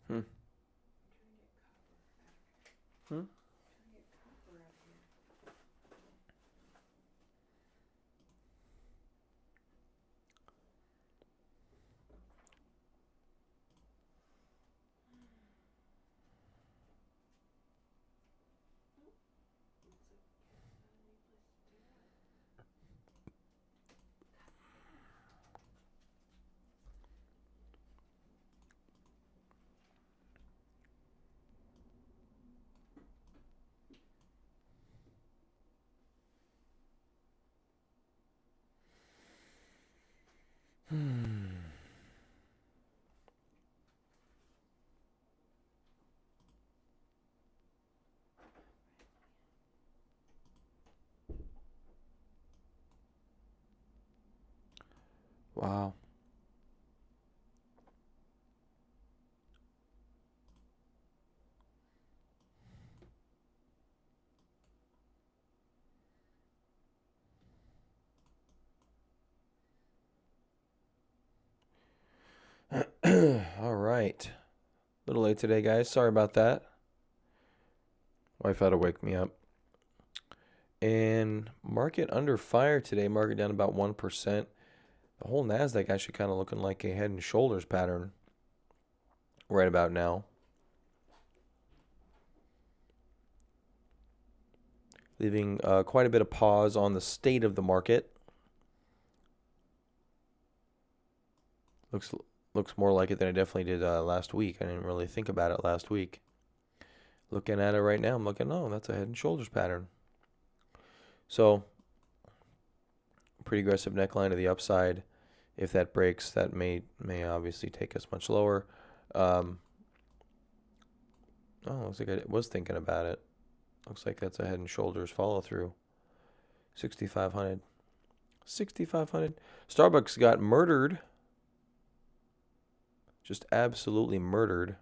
Hmm. Hmm. Hmm. Wow. All right. A little late today, guys. Sorry about that. Wife had to wake me up. And market under fire today. Market down about 1%. The whole Nasdaq actually kind of looking like a head and shoulders pattern right about now. Leaving quite a bit of pause on the state of the market. Looks looks more like it than I definitely did last week. I didn't really think about it last week. Looking at it right now, I'm looking, oh, that's a head and shoulders pattern. So, pretty aggressive neckline to the upside. If that breaks, that may obviously take us much lower. Um, oh, looks like I was thinking about it. Looks like that's a head and shoulders follow through. 6,500. 6,500. Starbucks got murdered. Just absolutely murdered.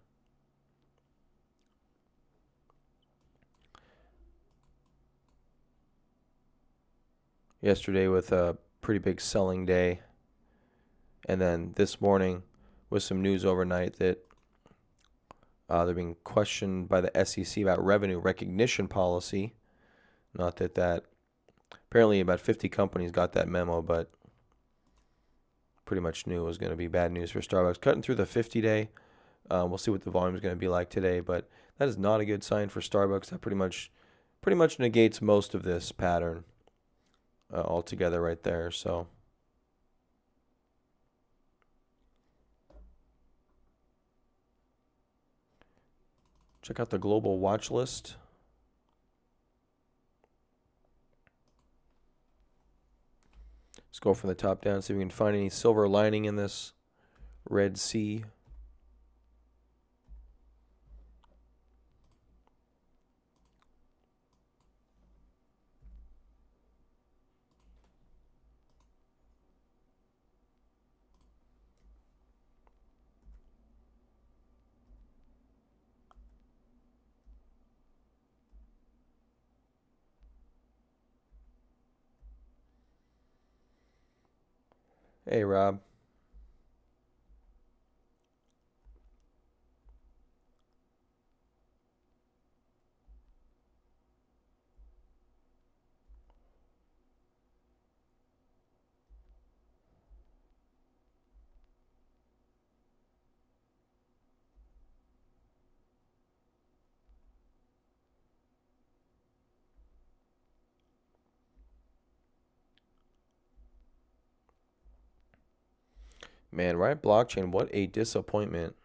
Yesterday with a pretty big selling day. And then this morning with some news overnight that they're being questioned by the SEC about revenue recognition policy. Not that apparently about 50 companies got that memo, but pretty much knew it was going to be bad news for Starbucks. Cutting through the 50-day. We'll see what the volume is going to be like today, but that is not a good sign for Starbucks. That pretty much negates most of this pattern altogether right there. So check out the global watch list. Let's go from the top down, see if we can find any silver lining in this Red Sea. Hey, Rob. Man, right blockchain, what a disappointment.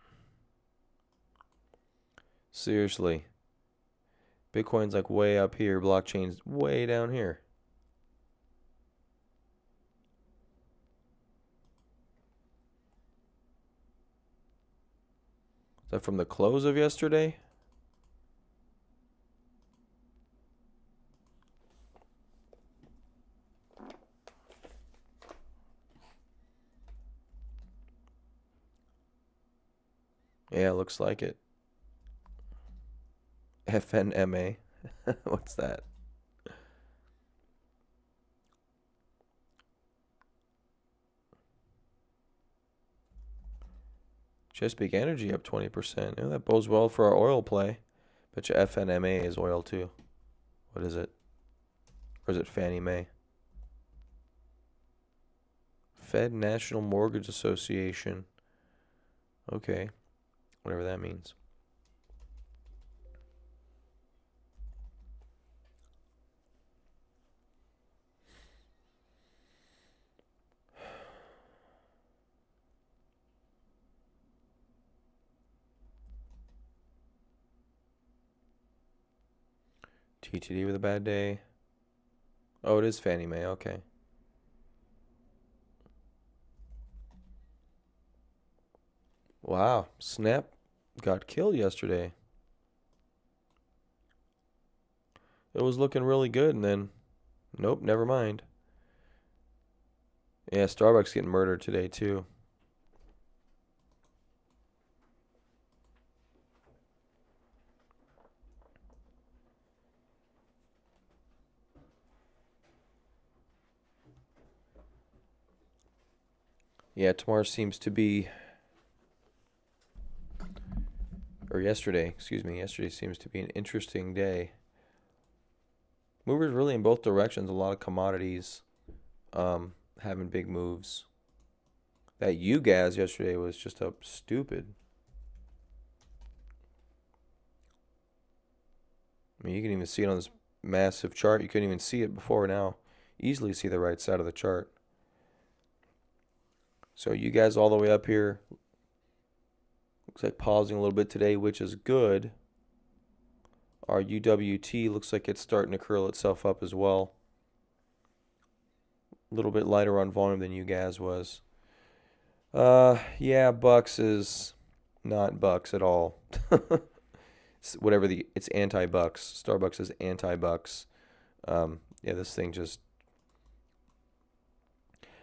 Seriously. Bitcoin's like way up here, blockchain's way down here. Is that from the close of yesterday? Yeah, looks like it. FNMA. What's that? Chesapeake Energy up 20%. Yeah, that bodes well for our oil play. Bet you FNMA is oil too. What is it? Or is it Fannie Mae? Fed National Mortgage Association. Okay. Whatever that means. TTD with a bad day. Oh, it is Fannie Mae. Okay. Wow. Snap got killed yesterday. It was looking really good, and then, nope, never mind. Yeah, Starbucks getting murdered today, too. Yeah, tomorrow seems to be, or yesterday, excuse me, yesterday seems to be an interesting day. Movers really in both directions. A lot of commodities having big moves. That UGAS yesterday was just up stupid. I mean, you can even see it on this massive chart. You couldn't even see it before now. Easily see the right side of the chart. So you guys all the way up here. Looks like pausing a little bit today, which is good. Our UWT looks like it's starting to curl itself up as well. A little bit lighter on volume than UGAS was. Yeah, Bucks is not Bucks at all. It's anti-Bucks. Starbucks is anti-Bucks. Yeah, this thing just.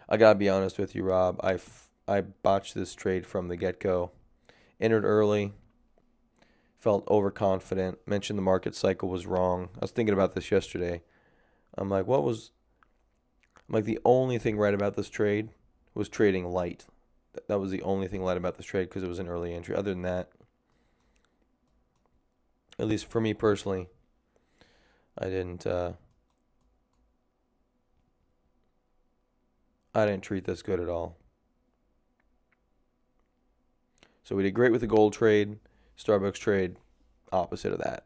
I gotta be honest with you, Rob. I botched this trade from the get-go. Entered early. Felt overconfident. Mentioned the market cycle was wrong. I was thinking about this yesterday. I'm like, the only thing right about this trade was trading light. That was the only thing light about this trade because it was an early entry. Other than that, at least for me personally, I didn't treat this good at all. So we did great with the gold trade, Starbucks trade, opposite of that.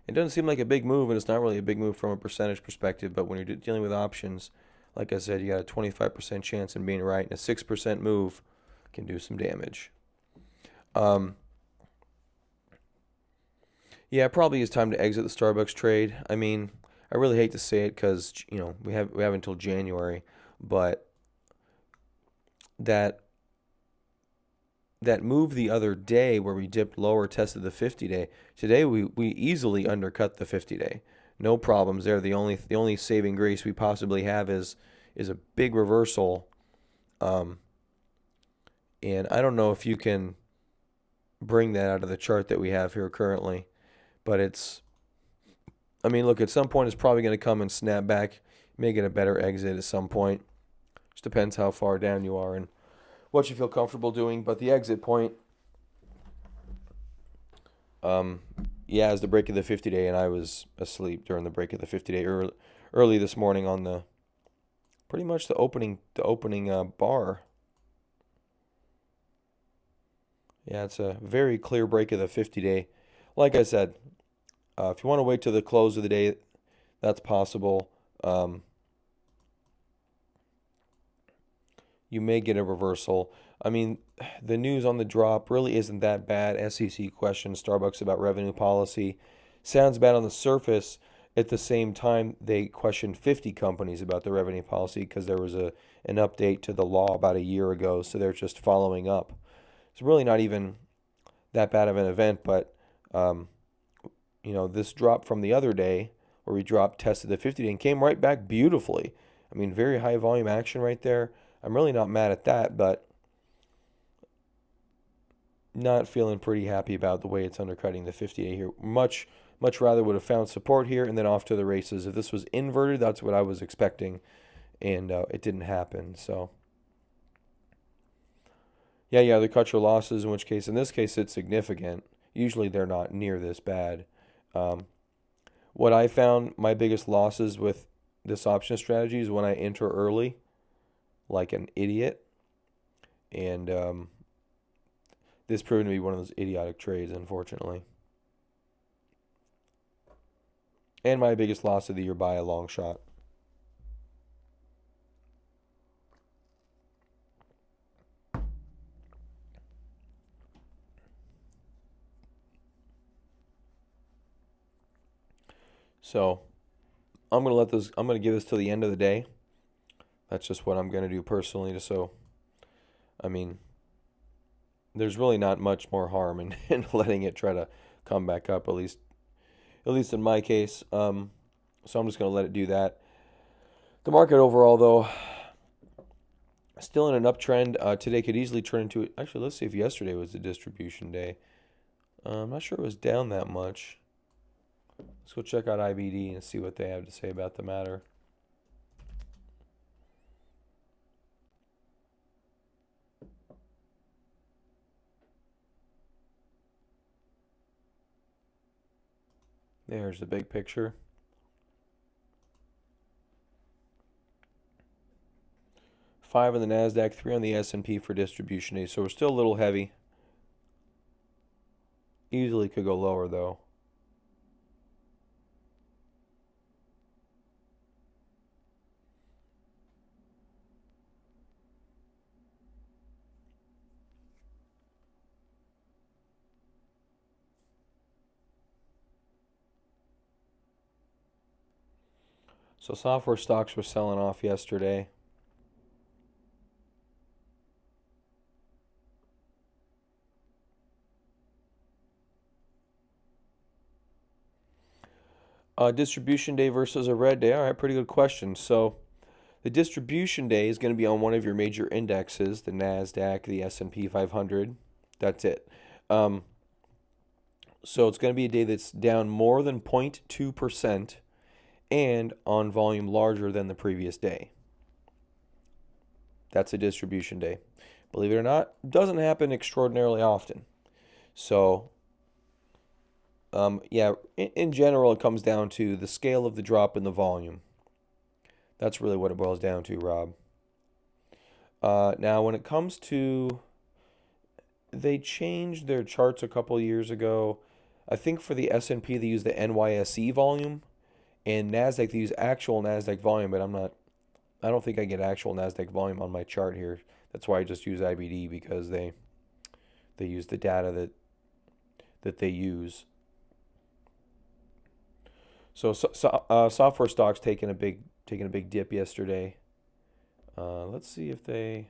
It doesn't seem like a big move, and it's not really a big move from a percentage perspective, but when you're dealing with options, like I said, you got a 25% chance in being right, and a 6% move can do some damage. Yeah, it probably is time to exit the Starbucks trade. I mean, I really hate to say it because, we have until January, but that move the other day where we dipped lower, tested the 50-day. Today we easily undercut the 50-day. No problems there. The only saving grace we possibly have is a big reversal. And I don't know if you can bring that out of the chart that we have here currently, but look, at some point it's probably going to come and snap back. You may get a better exit at some point. Just depends how far down you are and what you feel comfortable doing, but the exit point, is the break of the 50-day, and I was asleep during the break of the 50-day early this morning on pretty much the opening bar. Yeah, it's a very clear break of the 50-day. Like I said, if you want to wait till the close of the day, that's possible. You may get a reversal. I mean, the news on the drop really isn't that bad. SEC questions Starbucks about revenue policy. Sounds bad on the surface. At the same time, they questioned 50 companies about the revenue policy because there was an update to the law about a year ago, so they're just following up. It's really not even that bad of an event, but, this drop from the other day where we tested the 50-day and came right back beautifully. I mean, very high volume action right there. I'm really not mad at that, but not feeling pretty happy about the way it's undercutting the 50-day here. Much rather would have found support here and then off to the races. If this was inverted, that's what I was expecting, and it didn't happen. So, Yeah, they cut your losses, in which case, in this case, it's significant. Usually they're not near this bad. Um, what I found my biggest losses with this option strategy is when I enter early, like an idiot, and this proved to be one of those idiotic trades, unfortunately. And my biggest loss of the year by a long shot. So I'm gonna give this till the end of the day. That's just what I'm gonna do personally. Just so I mean, there's really not much more harm in, in letting it try to come back up. At least in my case. So I'm just gonna let it do that. The market overall, though, still in an uptrend. Today could easily turn into it. Actually, let's see if yesterday was the distribution day. I'm not sure it was down that much. Let's go check out IBD and see what they have to say about the matter. There's the big picture. 5 on the Nasdaq, 3 on the S&P for distribution day. So we're still a little heavy. Easily could go lower though. So software stocks were selling off yesterday. Distribution day versus a red day. All right, pretty good question. So the distribution day is going to be on one of your major indexes, the Nasdaq, the S&P 500. That's it. Um, so it's going to be a day that's down more than 0.2% and on volume larger than the previous day. That's a distribution day. Believe it or not, doesn't happen extraordinarily often. So, yeah, in general, it comes down to the scale of the drop in the volume. That's really what it boils down to, Rob. Now, when it comes to, they changed their charts a couple years ago. I think for the S&P they use the NYSE volume, and Nasdaq they use actual Nasdaq volume. But I don't think I get actual Nasdaq volume on my chart here. That's why I just use IBD because they use the data that they use. So software stocks taking a big dip yesterday. Let's see if they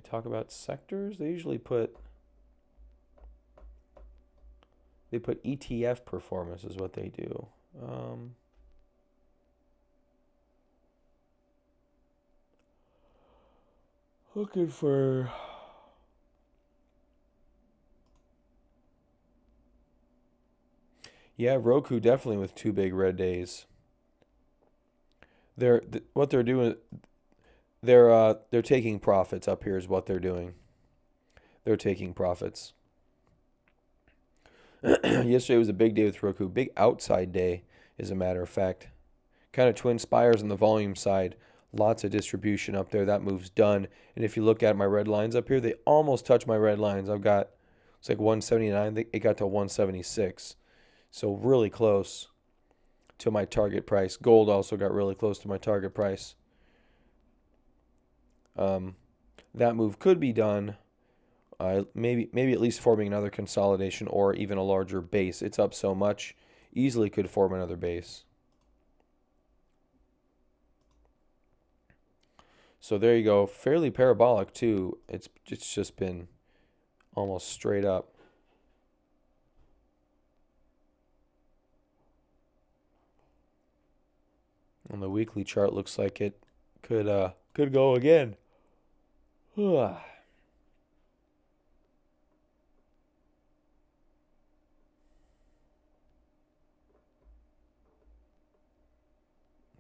talk about sectors. They usually put ETF performance is what they do. Looking for yeah, Roku definitely with 2 big red days. What they're doing. They're taking profits up here is what they're doing. They're taking profits. Yesterday was a big day with Roku. Big outside day, as a matter of fact. Kind of twin spires on the volume side. Lots of distribution up there. That move's done. And if you look at my red lines up here, they almost touch my red lines. It's like 179. It got to 176. So really close to my target price. Gold also got really close to my target price. That move could be done. Maybe at least forming another consolidation or even a larger base. It's up so much, easily could form another base. So there you go. Fairly parabolic too. It's just been almost straight up. On the weekly chart, looks like it could go again. Now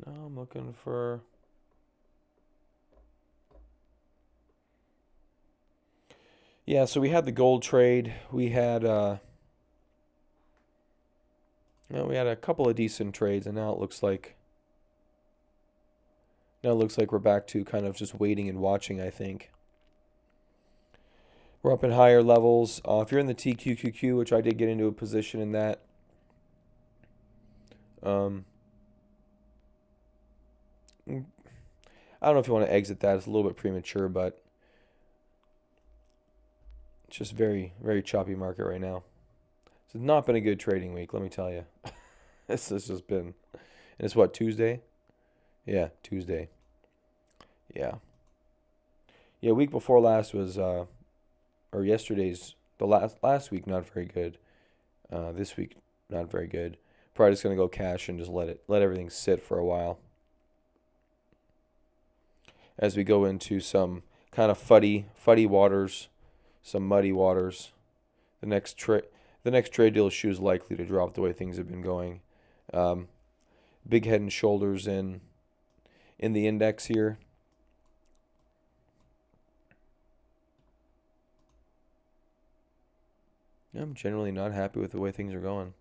I'm looking for. Yeah, so we had the gold trade. We had we had a couple of decent trades, and now it looks like we're back to kind of just waiting and watching, I think. We're up in higher levels. If you're in the TQQQ, which I did get into a position in that, um, I don't know if you want to exit that. It's a little bit premature, but it's just very, very choppy market right now. It's not been a good trading week, let me tell you. This has just been, and it's what, Tuesday? Yeah, Tuesday. Yeah. Yeah, week before last was, or yesterday's, the last week, not very good. This week, not very good. Probably just gonna go cash and just let everything sit for a while as we go into some kind of fuddy waters, some muddy waters. The next trade deal shoe is likely to drop the way things have been going. Um, Big head and shoulders in the index here. I'm generally not happy with the way things are going.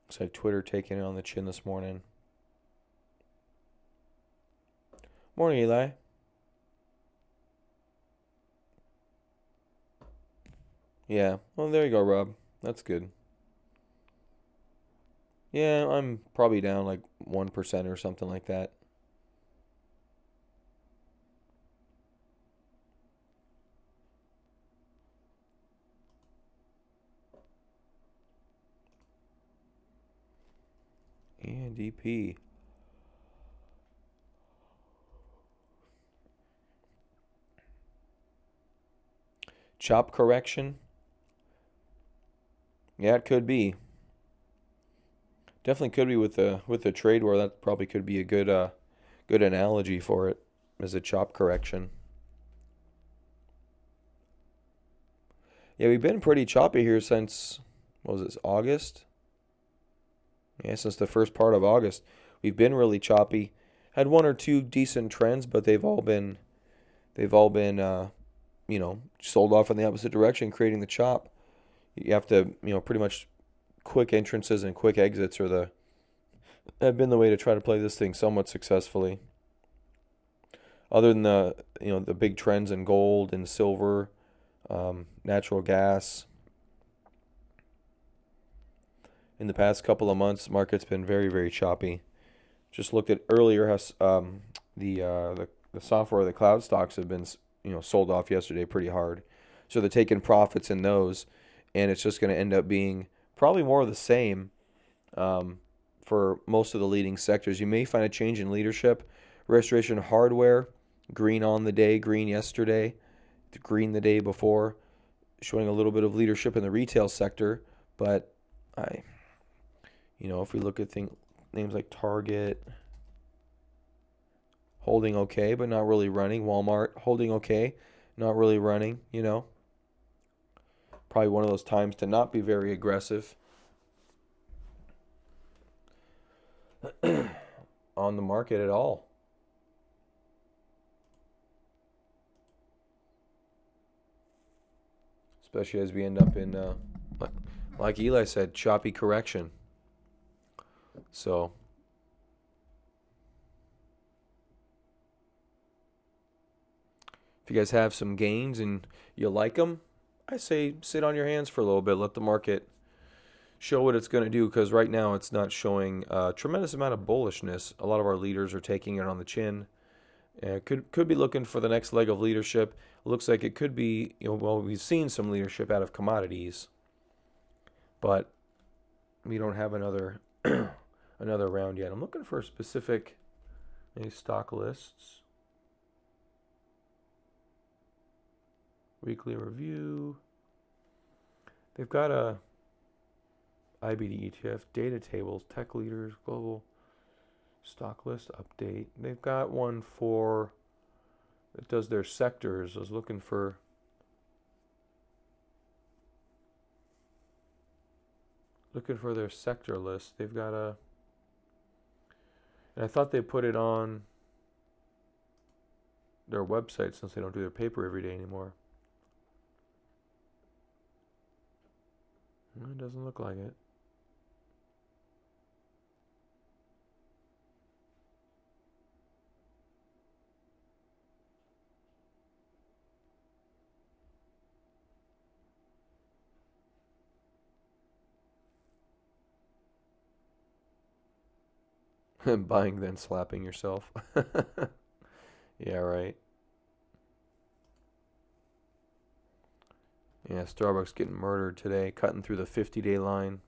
Looks like Twitter taking it on the chin this morning. Morning, Eli. Yeah. Well, there you go, Rob. That's good. Yeah, I'm probably down like 1% or something like that. And DP. Chop correction. Yeah, it could be. Definitely could be with the trade war. That probably could be a good analogy for it as a chop correction. Yeah, we've been pretty choppy here since what was this, August? Yeah, since the first part of August. We've been really choppy. Had one or two decent trends, but they've all been sold off in the opposite direction, creating the chop. You have to, pretty much quick entrances and quick exits have been the way to try to play this thing somewhat successfully. Other than the big trends in gold and silver, natural gas. In the past couple of months, market's been very, very choppy. Just looked at earlier how the software, the cloud stocks have been sold off yesterday pretty hard. So they're taking profits in those, and it's just going to end up being probably more of the same um, for most of the leading sectors. You may find a change in leadership. Restoration Hardware, green on the day, green yesterday, green the day before, showing a little bit of leadership in the retail sector. But I, if we look at names like Target, holding okay, but not really running. Walmart, holding okay, not really running. Probably one of those times to not be very aggressive on the market at all. Especially as we end up in, like Eli said, choppy correction. So, if you guys have some gains and you like them, I say sit on your hands for a little bit. Let the market show what it's going to do, because right now it's not showing a tremendous amount of bullishness. A lot of our leaders are taking it on the chin. Could be looking for the next leg of leadership. It looks like it could be, we've seen some leadership out of commodities, but we don't have another another round yet. I'm looking for specific stock lists. Weekly review. They've got a IBD ETF, data tables, tech leaders, global stock list update. They've got one for that does their sectors. I was looking for their sector list. They've got and I thought they put it on their website since they don't do their paper every day anymore. It doesn't look like it. Buying then slapping yourself. Yeah, right. Yeah, Starbucks getting murdered today, cutting through the 50-day line.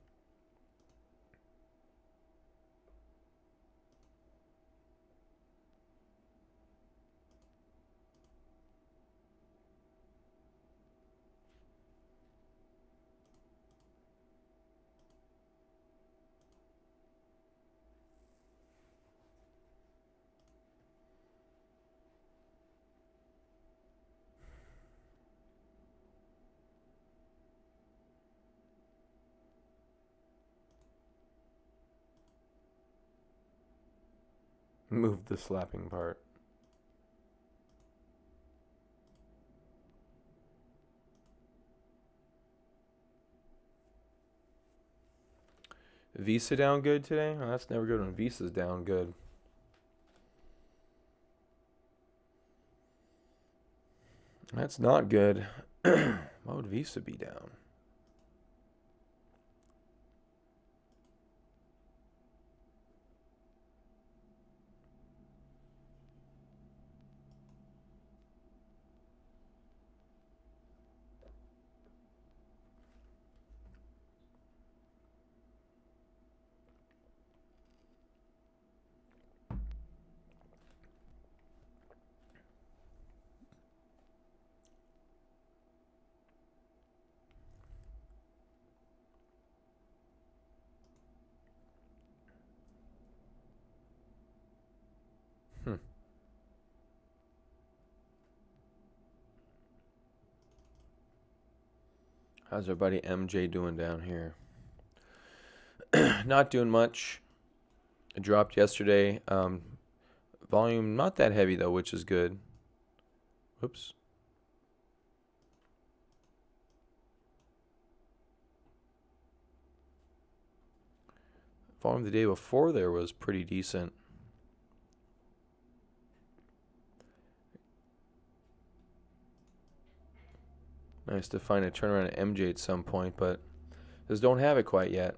Move the slapping part. Visa down good today? Oh, that's never good when Visa's down good. That's not good. Why would Visa be down? Hmm. How's our buddy MJ doing down here? Not doing much. It dropped yesterday. Volume not that heavy though, which is good. Whoops. Volume the day before there was pretty decent. Nice to find a turnaround at MJ at some point, but just don't have it quite yet.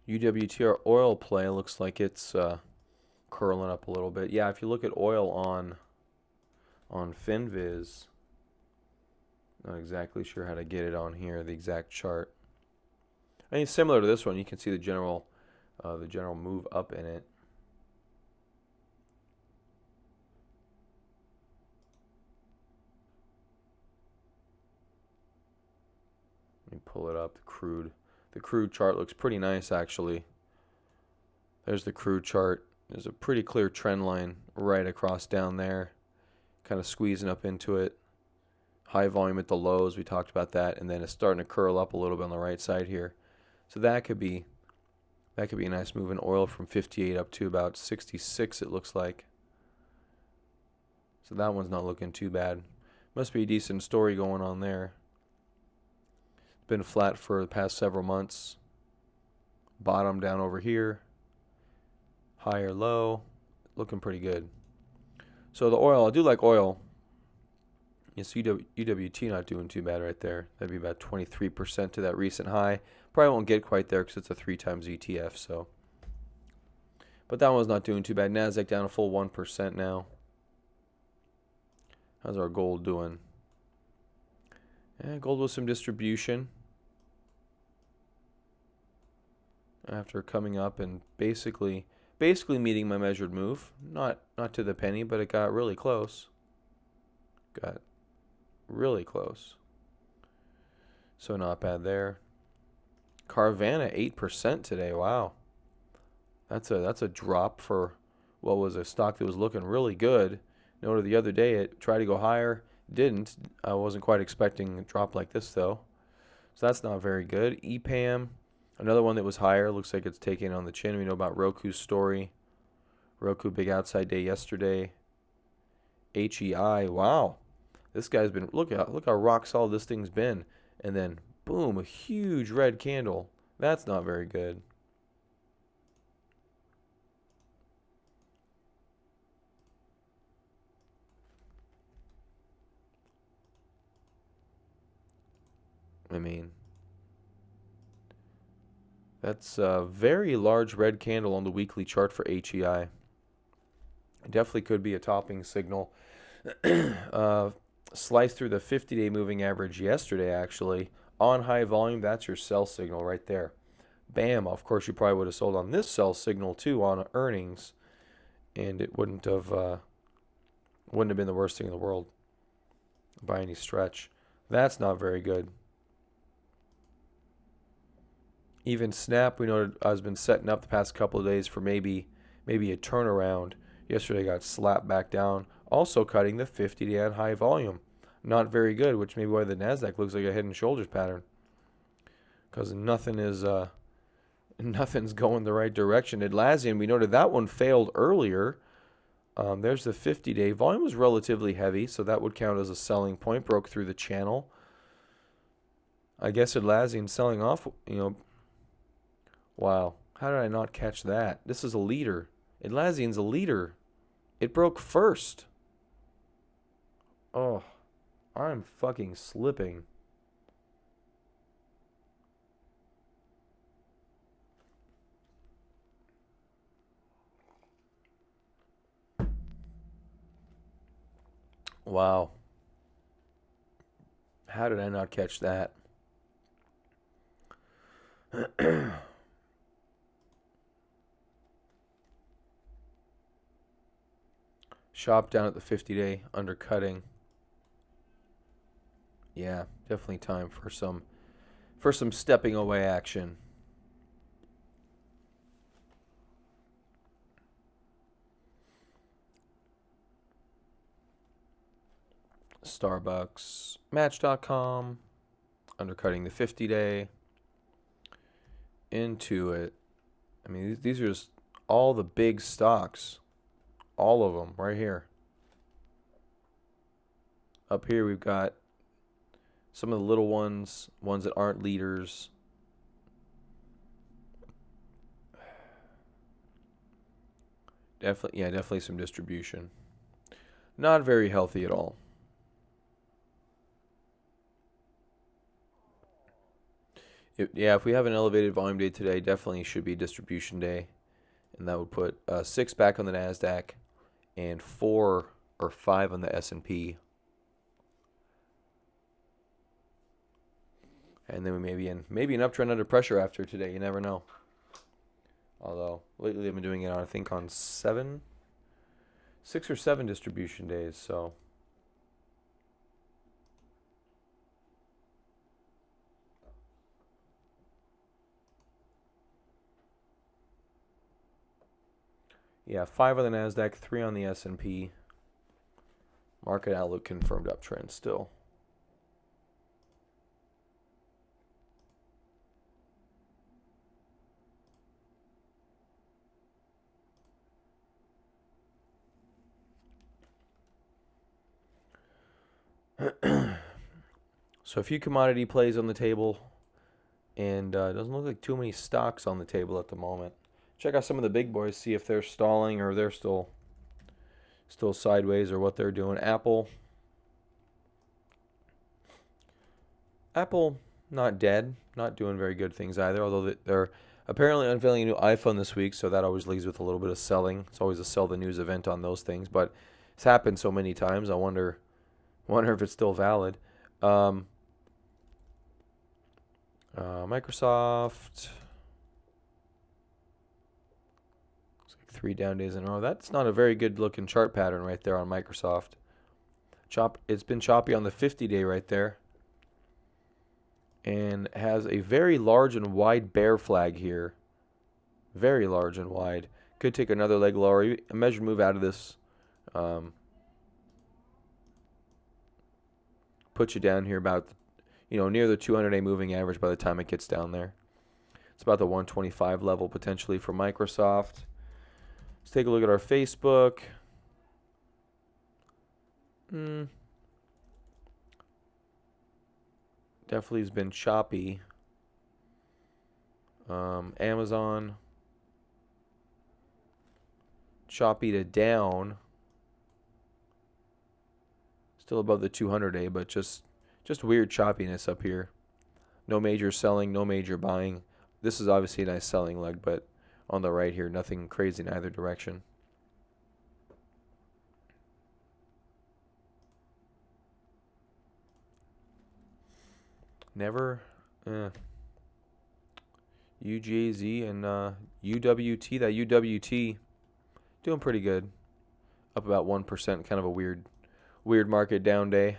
UWTR oil play looks like it's curling up a little bit. Yeah, if you look at oil on FinViz, not exactly sure how to get it on here, the exact chart. I mean, similar to this one, you can see the general move up in it. Let me pull it up. The crude chart looks pretty nice actually. There's the crude chart. There's a pretty clear trend line right across down there, kind of squeezing up into it. High volume at the lows, we talked about that, and then it's starting to curl up a little bit on the right side here. So that could be a nice move in oil from 58 up to about 66 it looks like. So that one's not looking too bad. Must be a decent story going on there. Been flat for the past several months. Bottom down over here. Higher low. Looking pretty good. So the oil, I do like oil. Yes, UWT not doing too bad right there. That'd be about 23% to that recent high. Probably won't get quite there because it's a 3 times ETF. So, but that one's not doing too bad. Nasdaq down a full 1% now. How's our gold doing? Gold with some distribution after coming up and basically meeting my measured move. Not to the penny, but it got really close. Got really close. So not bad there. Carvana 8% today. Wow. That's a drop for what was a stock that was looking really good. Noted the other day it tried to go higher, didn't. I wasn't quite expecting a drop like this though. So that's not very good. EPAM Another one that was higher. Looks like it's taking on the chin. We know about Roku's story. Roku big outside day yesterday. HEI. Wow. This guy's been look how rock solid this thing's been. And then boom, a huge red candle. That's not very good. I mean, that's a very large red candle on the weekly chart for HEI. It definitely could be a topping signal. Sliced through the 50-day moving average yesterday, actually. On high volume, that's your sell signal right there. Bam. Of course, you probably would have sold on this sell signal, too, on earnings. And it wouldn't have been the worst thing in the world by any stretch. That's not very good. Even Snap, we know, has been setting up the past couple of days for maybe a turnaround. Yesterday got slapped back down. Also cutting the 50-day on high volume. Not very good, which may be why the NASDAQ looks like a head and shoulders pattern. Because nothing's going the right direction. Atlassian, we noted that one failed earlier. There's the 50-day. Volume was relatively heavy, so that would count as a selling point. Broke through the channel. I guess Atlassian selling off, Wow. How did I not catch that? This is a leader. Atlassian's a leader. It broke first. Oh, I'm fucking slipping. Wow. How did I not catch that? Shop down at the 50-day, undercutting. Yeah, definitely time for some stepping away action. Starbucks, Match.com, undercutting the 50-day. Intuit. I mean, these are just all the big stocks. All of them right here. Up here we've got some of the little ones that aren't leaders. Definitely some distribution. Not very healthy at all. If we have an elevated volume day today, definitely should be distribution day. And that would put 6 back on the NASDAQ and 4 or 5 on the S&P. And then we may be in an uptrend under pressure after today. You never know. Although lately I've been doing it on, I think, on 6 or 7 distribution days. So yeah, 5 on the NASDAQ, 3 on the S&P. Market outlook confirmed uptrend still. So a few commodity plays on the table, and it doesn't look like too many stocks on the table at the moment. Check out some of the big boys, see if they're stalling or they're still sideways or what they're doing. Apple, not dead, not doing very good things either, although they're apparently unveiling a new iPhone this week, so that always leaves with a little bit of selling. It's always a sell the news event on those things, but it's happened so many times, I wonder if it's still valid. Microsoft, looks like 3 down days in a row. That's not a very good looking chart pattern right there on Microsoft. It's been choppy on the 50-day right there, and has a very large and wide bear flag here. Very large and wide. Could take another leg lower. A measured move out of this. Put you down here about, near the 200-day moving average by the time it gets down there. It's about the 125 level potentially for Microsoft. Let's take a look at our Facebook. Definitely has been choppy. Amazon, choppy to down. Still above the 200-day, but just weird choppiness up here. No major selling, no major buying. This is obviously a nice selling leg, but on the right here, nothing crazy in either direction. Never. UJZ and UWT. That UWT doing pretty good. Up about 1%. Kind of a weird market down day.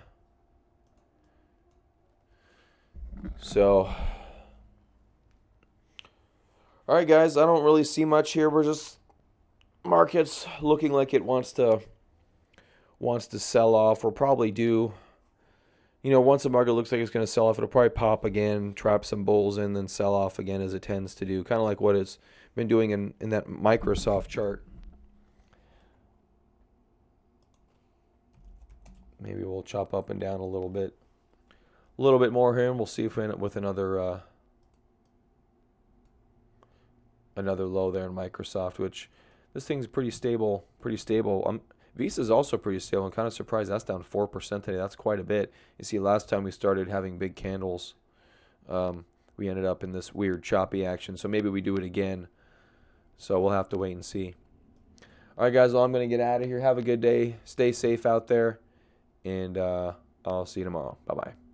So, all right, guys. I don't really see much here. We're just markets looking like it wants to sell off, or probably do. Once the market looks like it's going to sell off, it'll probably pop again, trap some bulls in, then sell off again as it tends to do. Kind of like what it's been doing in that Microsoft chart. Maybe we'll chop up and down a little bit more here, and we'll see if we end up with another low there in Microsoft, which this thing's pretty stable. Visa is also pretty stable. I'm kind of surprised that's down 4% today. That's quite a bit. You see, last time we started having big candles, we ended up in this weird choppy action. So maybe we do it again. So we'll have to wait and see. All right, guys. Well, I'm going to get out of here. Have a good day. Stay safe out there. And I'll see you tomorrow. Bye-bye.